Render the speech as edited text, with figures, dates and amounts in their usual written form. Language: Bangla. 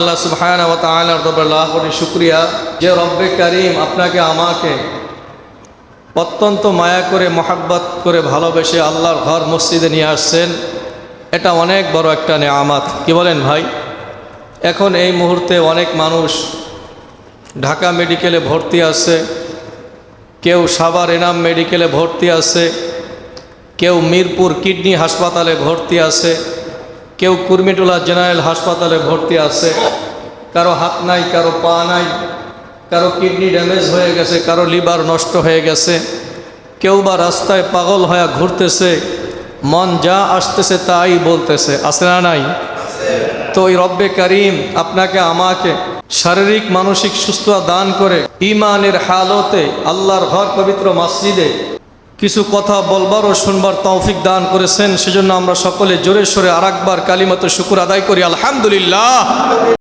আল্লাহ সুবহানাহু ওয়া তাআলার দরবারে লাখ কোটি শুকরিয়া যে রব্বে কারীম আপনাকে আমাকে অত্যন্ত মায়া করে মহব্বত করে ভালোবেসে আল্লাহর ঘর মসজিদে নিয়ে আসছেন। এটা অনেক বড় একটা নেয়ামত, কি বলেন ভাই? এখন এই মুহূর্তে অনেক মানুষ ঢাকা মেডিকেলে ভর্তি আছে, কেউ সাভার এনাম মেডিকেলে ভর্তি আছে, কেউ মিরপুর কিডনি হাসপাতালে ভর্তি আছে, কেউ কুর্মিটোলা জেনারেল হাসপাতালে ভর্তি আছে। কারো হাত নাই, কারো পা নাই, কারো কিডনি ড্যামেজ হয়ে গেছে, কারো লিভার নষ্ট হয়ে গেছে, কেউ বা রাস্তায় পাগল হয়ে ঘুরতেছে, মন যা আসতেছে তাই বলতেছে, আছে না নাই? তো ওই রব্বে কারীম আপনাকে আমাকে শারীরিক মানসিক সুস্থতা দান করে ঈমানের হালতে আল্লাহর ঘর পবিত্র মসজিদে কিছু কথা বলবার ও শুনবার তৌফিক দান করেছেন। সেজন্য আমরা সকলে জোরে সোরে আরেকবার কালিমাতুশ শুকর আদায় করি, আলহামদুলিল্লাহ।